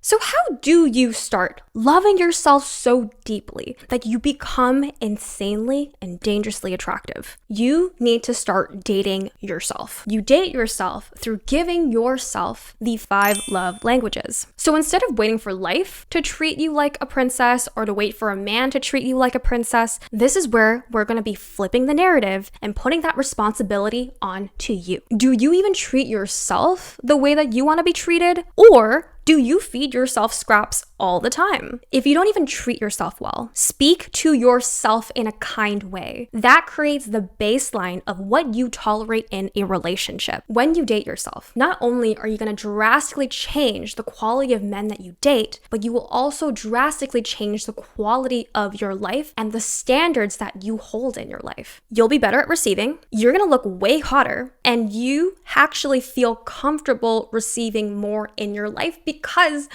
So how do you start loving yourself so deeply that you become insanely and dangerously attractive? You need to start dating yourself. You date yourself through giving yourself the 5 love languages. So instead of waiting for life to treat you like a princess or to wait for a man to treat you like a princess, this is where we're going to be flipping the narrative and putting that responsibility on to you. Do you even treat yourself the way that you want to be treated? Or do you feed yourself scraps all the time? If you don't even treat yourself well, speak to yourself in a kind way. That creates the baseline of what you tolerate in a relationship. When you date yourself, not only are you going to drastically change the quality of men that you date, but you will also drastically change the quality of your life and the standards that you hold in your life. You'll be better at receiving, you're going to look way hotter, and you actually feel comfortable receiving more in your life because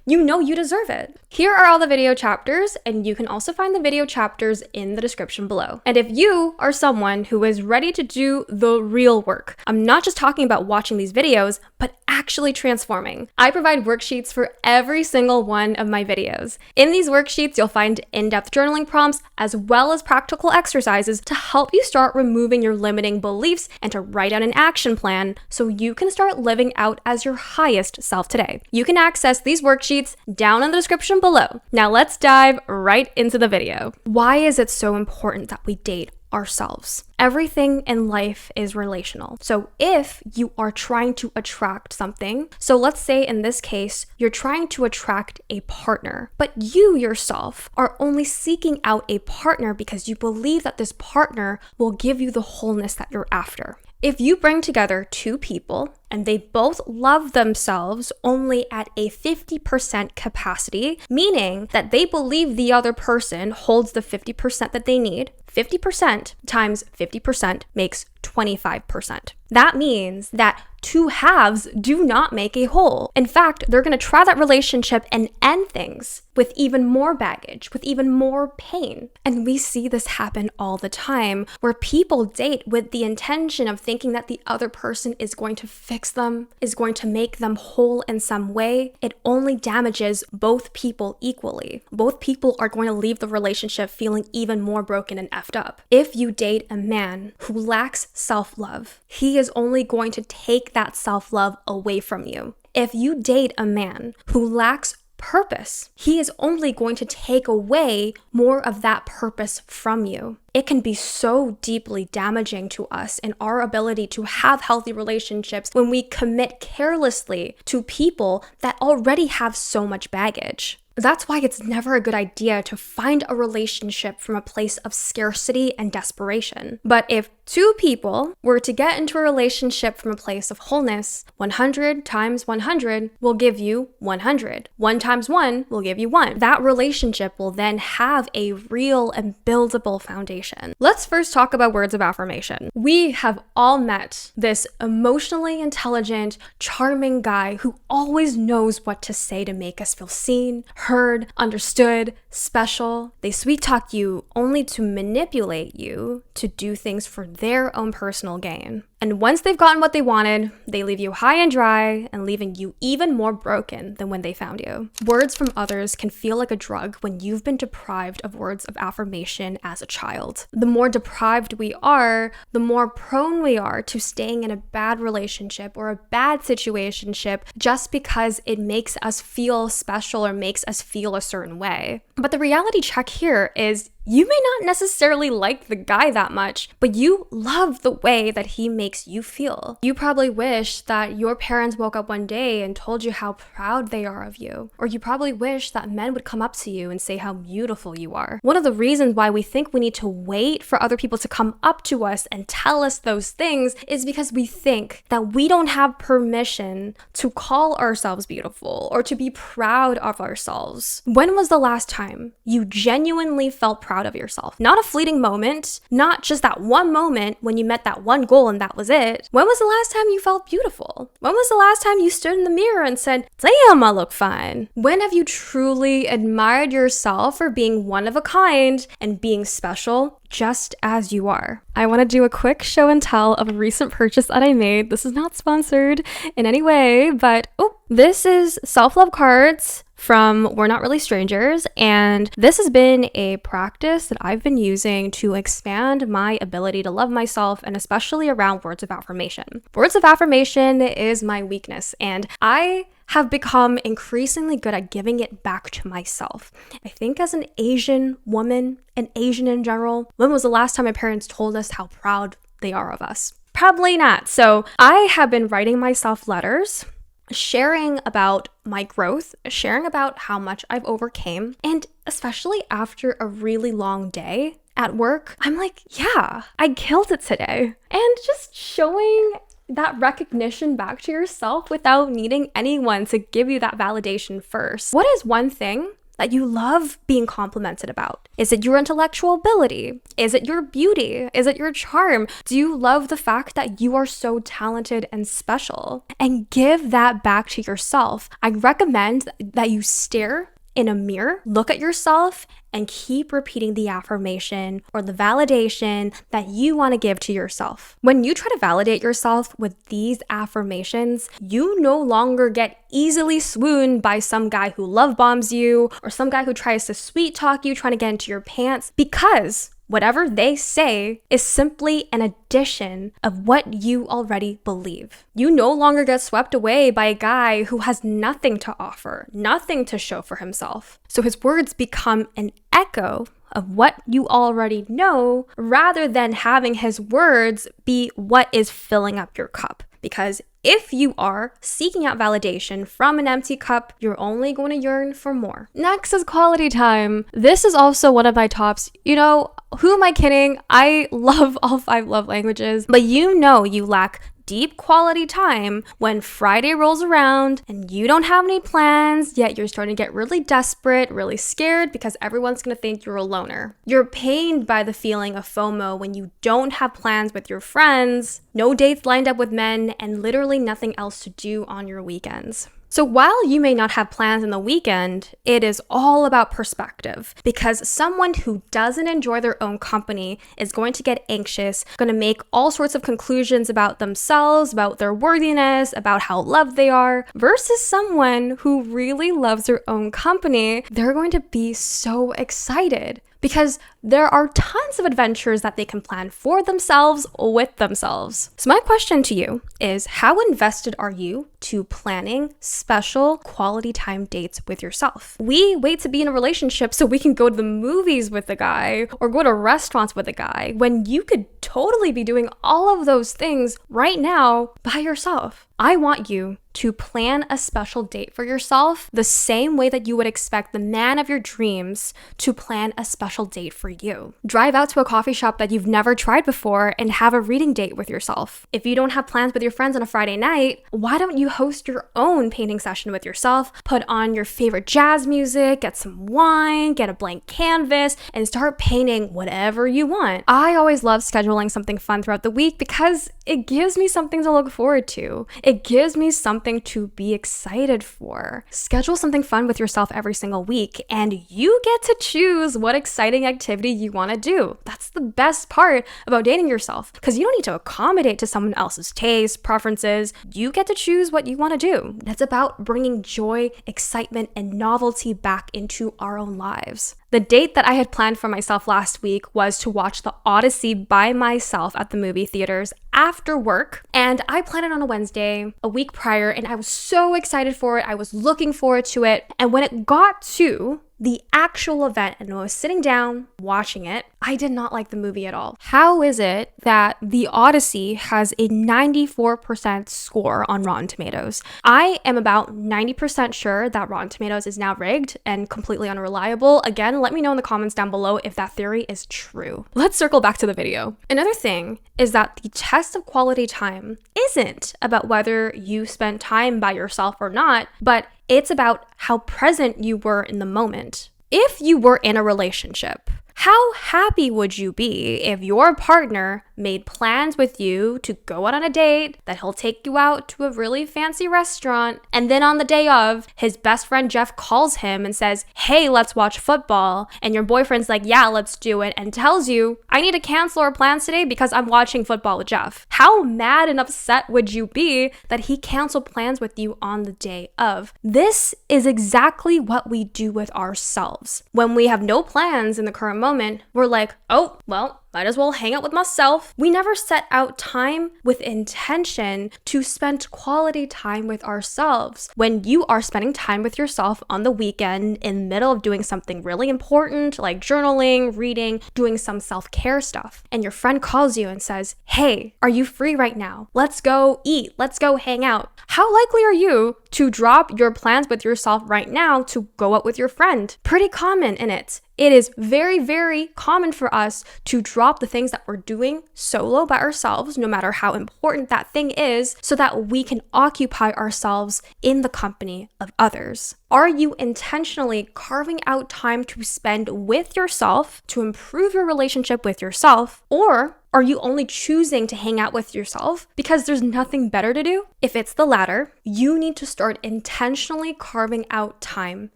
you know you deserve it. Here are all the video chapters, and you can also find the video chapters in the description below. And if you are someone who is ready to do the real work, I'm not just talking about watching these videos, but actually transforming. I provide worksheets for every single one of my videos. In these worksheets, you'll find in-depth journaling prompts as well as practical exercises to help you start removing your limiting beliefs and to write out an action plan so you can start living out as your highest self today. You can access these worksheets down in the description below. Now let's dive right into the video. Why is it so important that we date ourselves? Everything in life is relational. So if you are trying to attract something, so let's say in this case, you're trying to attract a partner, but you yourself are only seeking out a partner because you believe that this partner will give you the wholeness that you're after. If you bring together 2 people and they both love themselves only at a 50% capacity, meaning that they believe the other person holds the 50% that they need, 50% times 50% makes 25%. That means that 2 halves do not make a whole. In fact, they're going to try that relationship and end things with even more baggage, with even more pain. And we see this happen all the time, where people date with the intention of thinking that the other person is going to fix them, is going to make them whole in some way. It only damages both people equally. Both people are going to leave the relationship feeling even more broken and effed up. If you date a man who lacks self-love, he is only going to take that self-love away from you. If you date a man who lacks purpose, he is only going to take away more of that purpose from you. It can be so deeply damaging to us and our ability to have healthy relationships when we commit carelessly to people that already have so much baggage. That's why it's never a good idea to find a relationship from a place of scarcity and desperation. But if 2 people were to get into a relationship from a place of wholeness, 100 times 100 will give you 100. 1 times 1 will give you 1. That relationship will then have a real and buildable foundation. Let's first talk about words of affirmation. We have all met this emotionally intelligent, charming guy who always knows what to say to make us feel seen, heard, understood, special. They sweet talk you only to manipulate you to do things for their own personal gain. And once they've gotten what they wanted, they leave you high and dry and leaving you even more broken than when they found you. Words from others can feel like a drug when you've been deprived of words of affirmation as a child. The more deprived we are, the more prone we are to staying in a bad relationship or a bad situationship just because it makes us feel special or makes us feel a certain way. But the reality check here is you may not necessarily like the guy that much, but you love the way that he makes you feel. You probably wish that your parents woke up one day and told you how proud they are of you. Or you probably wish that men would come up to you and say how beautiful you are. One of the reasons why we think we need to wait for other people to come up to us and tell us those things is because we think that we don't have permission to call ourselves beautiful or to be proud of ourselves. When was the last time you genuinely felt proud of yourself? Not a fleeting moment, not just that one moment when you met that one goal and that was it. When was the last time you felt beautiful? When was the last time you stood in the mirror and said, damn, I look fine? When have you truly admired yourself for being one of a kind and being special just as you are? I want to do a quick show and tell of a recent purchase that I made. This is not sponsored in any way, but this is self-love cards from We're Not Really Strangers, and this has been a practice that I've been using to expand my ability to love myself, and especially around words of affirmation. Words of affirmation is my weakness, and I have become increasingly good at giving it back to myself. I think as an Asian woman, an Asian in general, when was the last time my parents told us how proud they are of us? Probably not. So I have been writing myself letters, sharing about my growth, sharing about how much I've overcame, and especially after a really long day at work, I'm like, yeah, I killed it today. And just showing that recognition back to yourself without needing anyone to give you that validation first. What is one thing that you love being complimented about? Is it your intellectual ability? Is it your beauty? Is it your charm? Do you love the fact that you are so talented and special? And give that back to yourself. I recommend that you stare in a mirror, look at yourself, and keep repeating the affirmation or the validation that you want to give to yourself. When you try to validate yourself with these affirmations, you no longer get easily swooned by some guy who love bombs you or some guy who tries to sweet talk you, trying to get into your pants, because whatever they say is simply an addition of what you already believe. You no longer get swept away by a guy who has nothing to offer, nothing to show for himself. So his words become an echo of what you already know, rather than having his words be what is filling up your cup. Because if you are seeking out validation from an empty cup, you're only going to yearn for more. Next is quality time. This is also one of my tops. You know, who am I kidding? I love all 5 love languages, but you know you lack deep quality time when Friday rolls around and you don't have any plans, yet you're starting to get really desperate, really scared because everyone's going to think you're a loner. You're pained by the feeling of FOMO when you don't have plans with your friends, no dates lined up with men, and literally nothing else to do on your weekends. So while you may not have plans in the weekend, it is all about perspective, because someone who doesn't enjoy their own company is going to get anxious, going to make all sorts of conclusions about themselves, about their worthiness, about how loved they are, versus someone who really loves their own company. They're going to be so excited, because there are tons of adventures that they can plan for themselves with themselves. So my question to you is, how invested are you to planning special quality time dates with yourself? We wait to be in a relationship so we can go to the movies with a guy or go to restaurants with a guy, when you could totally be doing all of those things right now by yourself. I want you to plan a special date for yourself the same way that you would expect the man of your dreams to plan a special date for you. Drive out to a coffee shop that you've never tried before and have a reading date with yourself. If you don't have plans with your friends on a Friday night, why don't you host your own painting session with yourself? Put on your favorite jazz music, get some wine, get a blank canvas, and start painting whatever you want. I always love scheduling something fun throughout the week because it gives me something to look forward to. It gives me something to be excited for. Schedule something fun with yourself every single week, and you get to choose what exciting activity you want to do. That's the best part about dating yourself, because you don't need to accommodate to someone else's tastes, preferences. You get to choose what you want to do. That's about bringing joy, excitement, and novelty back into our own lives. The date that I had planned for myself last week was to watch The Odyssey by myself at the movie theaters after work. And I planned it on a Wednesday, a week prior, and I was so excited for it. I was looking forward to it. And when it got to the actual event and I was sitting down watching it, I did not like the movie at all. How is it that The Odyssey has a 94% score on Rotten Tomatoes? I am about 90% sure that Rotten Tomatoes is now rigged and completely unreliable. Again, let me know in the comments down below if that theory is true. Let's circle back to the video. Another thing is that the test of quality time isn't about whether you spent time by yourself or not, but it's about how present you were in the moment. If you were in a relationship, How happy would you be if your partner made plans with you to go out on a date, that he'll take you out to a really fancy restaurant, and then on the day of, his best friend Jeff calls him and says, hey, let's watch football, and your boyfriend's like, yeah, let's do it, and tells you, I need to cancel our plans today because I'm watching football with Jeff. How mad and upset would you be that he canceled plans with you on the day of? This is exactly what we do with ourselves. When we have no plans in the current moment, we're like, oh, well, might as well hang out with myself. We never set out time with intention to spend quality time with ourselves. When you are spending time with yourself on the weekend in the middle of doing something really important, like journaling, reading, doing some self-care stuff, and your friend calls you and says, hey, are you free right now? Let's go eat. Let's go hang out. How likely are you to drop your plans with yourself right now to go out with your friend? Pretty common, isn't it? It is very, very common for us to drop the things that we're doing solo by ourselves, no matter how important that thing is, so that we can occupy ourselves in the company of others. Are you intentionally carving out time to spend with yourself to improve your relationship with yourself? Or are you only choosing to hang out with yourself because there's nothing better to do? If it's the latter, you need to start intentionally carving out time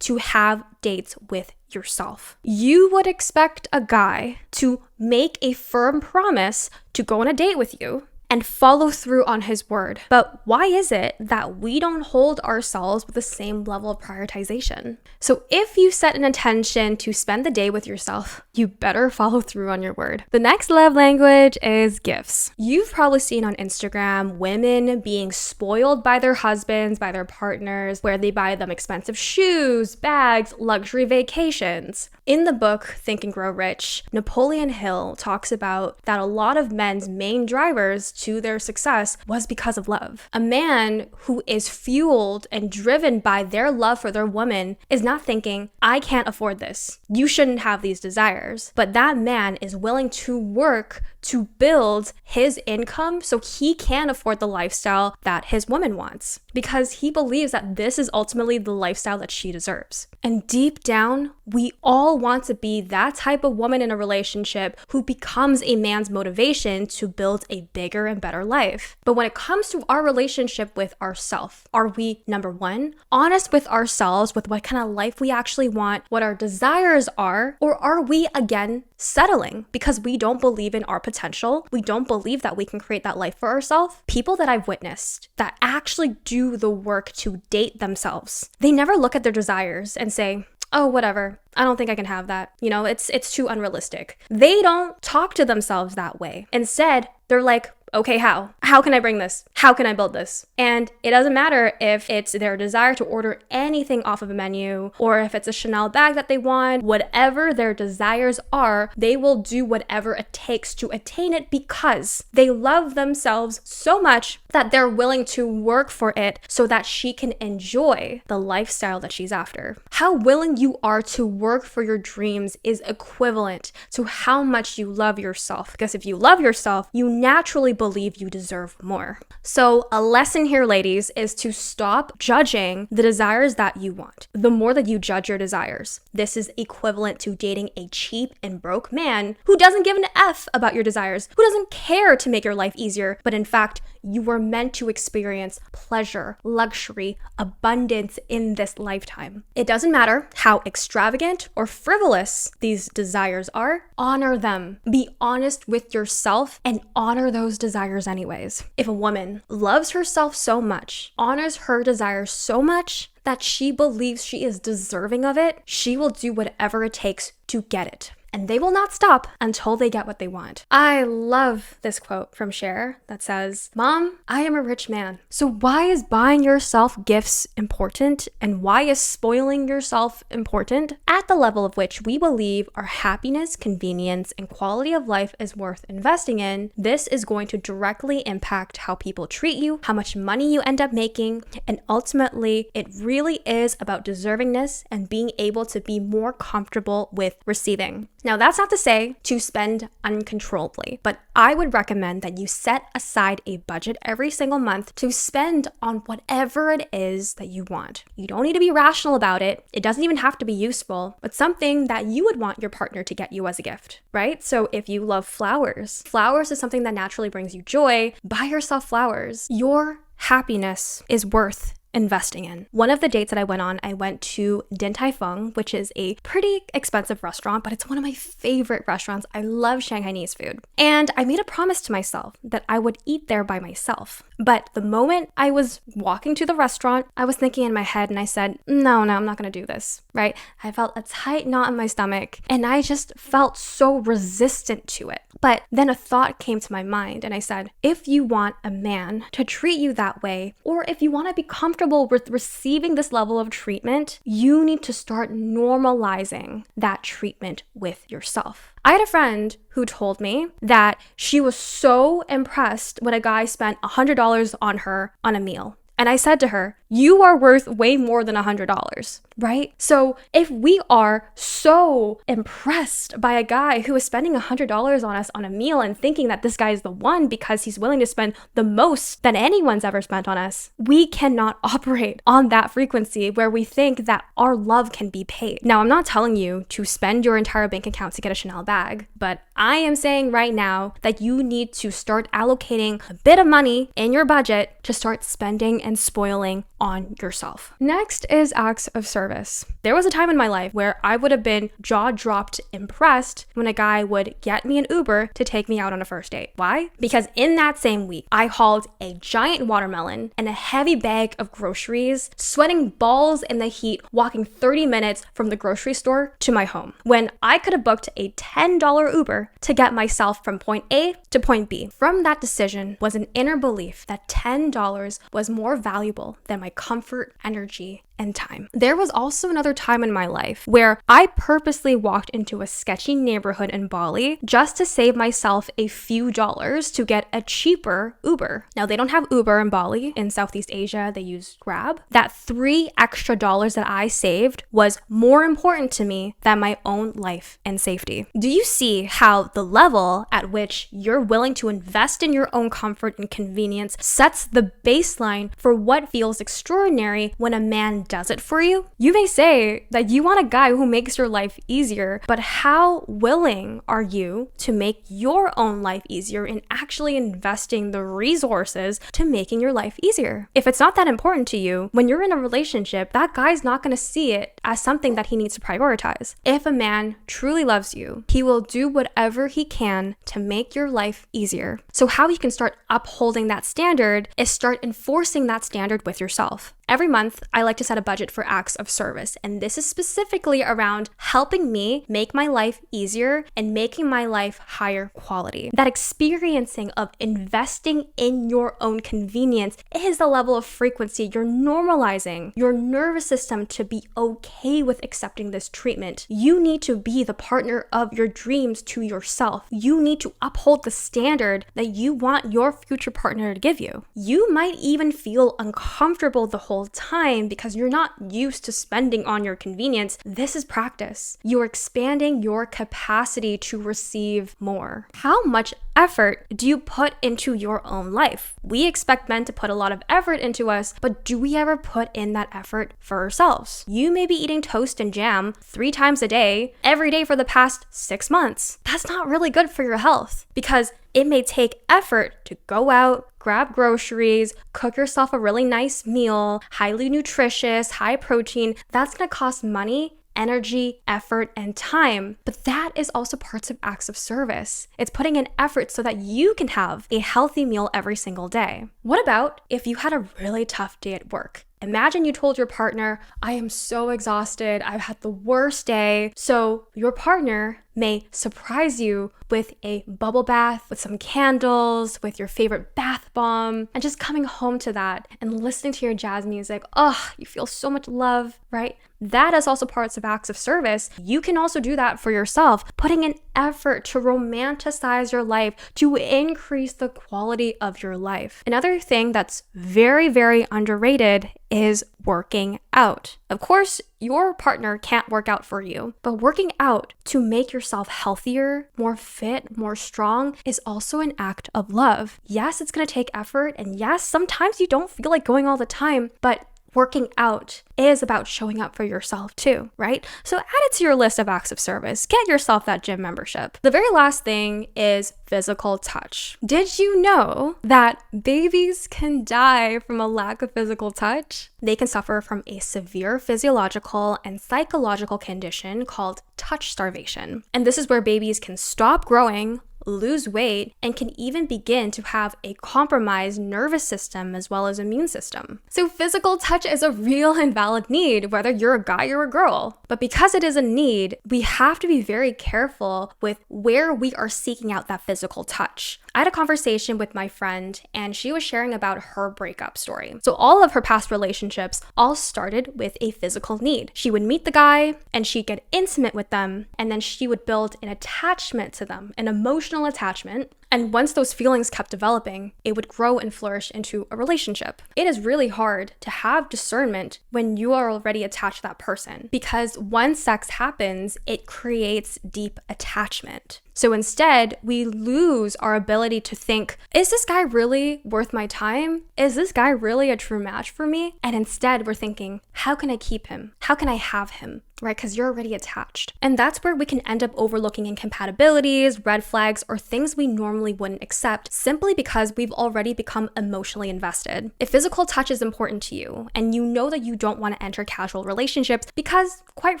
to have dates with yourself. You would expect a guy to make a firm promise to go on a date with you and follow through on his word. But why is it that we don't hold ourselves with the same level of prioritization? So if you set an intention to spend the day with yourself, you better follow through on your word. The next love language is gifts. You've probably seen on Instagram women being spoiled by their husbands, by their partners, where they buy them expensive shoes, bags, luxury vacations. In the book, Think and Grow Rich, Napoleon Hill talks about that a lot of men's main drivers to their success was because of love. A man who is fueled and driven by their love for their woman is not thinking, I can't afford this. You shouldn't have these desires. But that man is willing to work to build his income so he can afford the lifestyle that his woman wants, because he believes that this is ultimately the lifestyle that she deserves. And deep down, we all want to be that type of woman in a relationship who becomes a man's motivation to build a bigger and better life. But when it comes to our relationship with ourselves, are we, number one, honest with ourselves with what kind of life we actually want, what our desires are, or are we, again, settling because we don't believe in our potential? We don't believe that we can create that life for ourselves. People that I've witnessed that actually do the work to date themselves, they never look at their desires and say, oh, whatever, I don't think I can have that. You know, it's too unrealistic. They don't talk to themselves that way. Instead, they're like, okay, how? How can I bring this? How can I build this? And it doesn't matter if it's their desire to order anything off of a menu or if it's a Chanel bag that they want. Whatever their desires are, they will do whatever it takes to attain it because they love themselves so much that they're willing to work for it so that she can enjoy the lifestyle that she's after. How willing you are to work for your dreams is equivalent to how much you love yourself. Because if you love yourself, you naturally believe you deserve more. So a lesson here, ladies, is to stop judging the desires that you want. The more that you judge your desires, this is equivalent to dating a cheap and broke man who doesn't give an F about your desires, who doesn't care to make your life easier, but in fact, you were meant to experience pleasure, luxury, abundance in this lifetime. It doesn't matter how extravagant or frivolous these desires are, honor them. Be honest with yourself and honor those desires anyways. If a woman loves herself so much, honors her desires so much, that she believes she is deserving of it, she will do whatever it takes to get it. And they will not stop until they get what they want. I love this quote from Cher that says, Mom, I am a rich man. So why is buying yourself gifts important? And why is spoiling yourself important? At the level of which we believe our happiness, convenience, and quality of life is worth investing in, this is going to directly impact how people treat you, how much money you end up making, and ultimately, it really is about deservingness and being able to be more comfortable with receiving. Now, that's not to say to spend uncontrollably, but I would recommend that you set aside a budget every single month to spend on whatever it is that you want. You don't need to be rational about it. It doesn't even have to be useful, but something that you would want your partner to get you as a gift, right? So if you love flowers, flowers is something that naturally brings you joy. Buy yourself flowers. Your happiness is worth investing in. One of the dates that I went to Din Tai Fung, which is a pretty expensive restaurant, but it's one of my favorite restaurants. I love Shanghainese food. And I made a promise to myself that I would eat there by myself. But the moment I was walking to the restaurant, I was thinking in my head and I said, no, I'm not going to do this, right? I felt a tight knot in my stomach and I just felt so resistant to it. But then a thought came to my mind and I said, if you want a man to treat you that way, or if you want to be comfortable with receiving this level of treatment, you need to start normalizing that treatment with yourself. I had a friend who told me that she was so impressed when a guy spent $100 on her on a meal. And I said to her, you are worth way more than $100, right? So if we are so impressed by a guy who is spending $100 on us on a meal and thinking that this guy is the one because he's willing to spend the most that anyone's ever spent on us, we cannot operate on that frequency where we think that our love can be paid. Now, I'm not telling you to spend your entire bank account to get a Chanel bag, but I am saying right now that you need to start allocating a bit of money in your budget to start spending and spoiling on yourself. Next is acts of service. There was a time in my life where I would have been jaw-dropped impressed when a guy would get me an Uber to take me out on a first date. Why? Because in that same week, I hauled a giant watermelon and a heavy bag of groceries, sweating balls in the heat, walking 30 minutes from the grocery store to my home, when I could have booked a $10 Uber to get myself from point A to point B. From that decision was an inner belief that $10 was more valuable than my comfort, energy, and time. There was also another time in my life where I purposely walked into a sketchy neighborhood in Bali just to save myself a few dollars to get a cheaper Uber. Now, they don't have Uber in Bali. In Southeast Asia, they use Grab. That $3 extra that I saved was more important to me than my own life and safety. Do you see how the level at which you're willing to invest in your own comfort and convenience sets the baseline for what feels extraordinary when a man does it for you? You may say that you want a guy who makes your life easier, but how willing are you to make your own life easier in actually investing the resources to making your life easier? If it's not that important to you, when you're in a relationship, that guy's not going to see it as something that he needs to prioritize. If a man truly loves you, he will do whatever he can to make your life easier. So how you can start upholding that standard is start enforcing that standard with yourself. Every month, I like to set a budget for acts of service, and this is specifically around helping me make my life easier and making my life higher quality. That experiencing of investing in your own convenience is the level of frequency you're normalizing your nervous system to be okay with accepting this treatment. You need to be the partner of your dreams to yourself. You need to uphold the standard that you want your future partner to give you. You might even feel uncomfortable the whole time because you're not used to spending on your convenience. This is practice. You're expanding your capacity to receive more. How much effort do you put into your own life? We expect men to put a lot of effort into us, but do we ever put in that effort for ourselves? You may be eating toast and jam 3 times a day, every day for the past 6 months. That's not really good for your health because it may take effort to go out, grab groceries, cook yourself a really nice meal, highly nutritious, high protein. That's going to cost money, energy, effort, and time. But that is also parts of acts of service. It's putting in effort so that you can have a healthy meal every single day. What about if you had a really tough day at work? Imagine you told your partner, I am so exhausted, I've had the worst day. So your partner may surprise you with a bubble bath, with some candles, with your favorite bath bomb, and just coming home to that and listening to your jazz music. Oh, you feel so much love, right? That is also parts of acts of service. You can also do that for yourself, putting in effort to romanticize your life, to increase the quality of your life. Another thing that's very, very underrated is working out. Of course, your partner can't work out for you, but working out to make yourself healthier, more fit, more strong is also an act of love. Yes, it's going to take effort, and yes, sometimes you don't feel like going all the time, but working out is about showing up for yourself too, right? So add it to your list of acts of service. Get yourself that gym membership. The very last thing is physical touch. Did you know that babies can die from a lack of physical touch? They can suffer from a severe physiological and psychological condition called touch starvation. And this is where babies can stop growing, lose weight, and can even begin to have a compromised nervous system as well as immune system. So physical touch is a real and valid need, whether you're a guy or a girl. But because it is a need, we have to be very careful with where we are seeking out that physical touch. I had a conversation with my friend and she was sharing about her breakup story. So all of her past relationships all started with a physical need. She would meet the guy and she'd get intimate with them, and then she would build an attachment to them, an emotional attachment. And once those feelings kept developing, it would grow and flourish into a relationship. It is really hard to have discernment when you are already attached to that person, because once sex happens, it creates deep attachment. So instead, we lose our ability to think, is this guy really worth my time? Is this guy really a true match for me? And instead, we're thinking, how can I keep him? How can I have him? Right? Because you're already attached. And that's where we can end up overlooking incompatibilities, red flags, or things we normally wouldn't accept simply because we've already become emotionally invested. If physical touch is important to you and you know that you don't want to enter casual relationships because, quite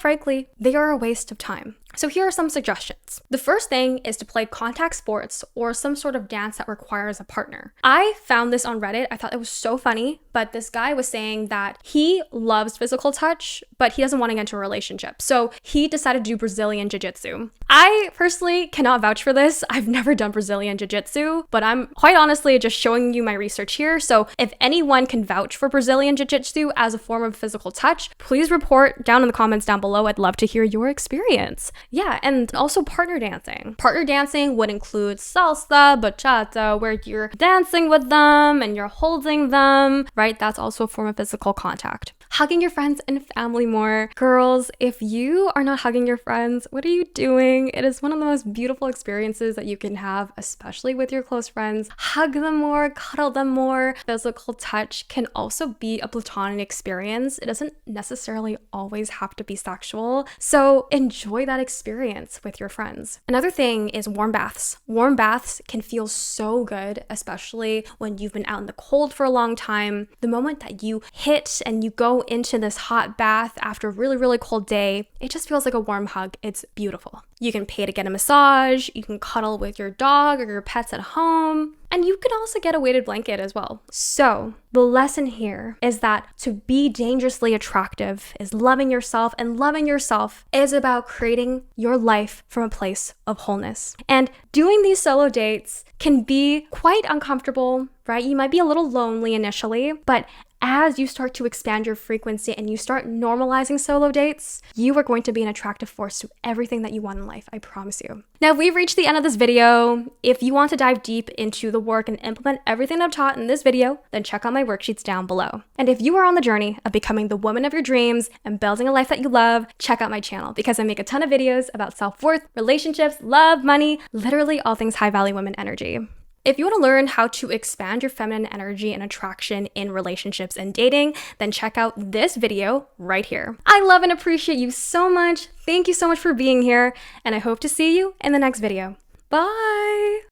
frankly, they are a waste of time. So here are some suggestions. The first thing is to play contact sports or some sort of dance that requires a partner. I found this on Reddit. I thought it was so funny, but this guy was saying that he loves physical touch, but he doesn't want to get into a relationship. So he decided to do Brazilian Jiu-Jitsu. I personally cannot vouch for this. I've never done Brazilian Jiu-Jitsu, but I'm quite honestly just showing you my research here. So if anyone can vouch for Brazilian Jiu-Jitsu as a form of physical touch, please report down in the comments down below. I'd love to hear your experience. Yeah, and also partner dancing. Partner dancing would include salsa, bachata, where you're dancing with them and you're holding them, right? That's also a form of physical contact. Hugging your friends and family more. Girls, if you are not hugging your friends, what are you doing? It is one of the most beautiful experiences that you can have, especially with your close friends. Hug them more, cuddle them more. Physical touch can also be a platonic experience. It doesn't necessarily always have to be sexual. So enjoy that experience with your friends. Another thing is warm baths. Warm baths can feel so good, especially when you've been out in the cold for a long time. The moment that you hit and you go into this hot bath after a really, really cold day, it just feels like a warm hug. It's beautiful. You can pay to get a massage, you can cuddle with your dog or your pets at home, and you can also get a weighted blanket as well. So the lesson here is that to be dangerously attractive is loving yourself, and loving yourself is about creating your life from a place of wholeness. And doing these solo dates can be quite uncomfortable, right? You might be a little lonely initially, but as you start to expand your frequency and you start normalizing solo dates, you are going to be an attractive force to everything that you want in life, I promise you. Now, we've reached the end of this video. If you want to dive deep into the work and implement everything I've taught in this video, then check out my worksheets down below. And if you are on the journey of becoming the woman of your dreams and building a life that you love, check out my channel because I make a ton of videos about self-worth, relationships, love, money, literally all things high-value women energy. If you want to learn how to expand your feminine energy and attraction in relationships and dating, then check out this video right here. I love and appreciate you so much. Thank you so much for being here, and I hope to see you in the next video. Bye!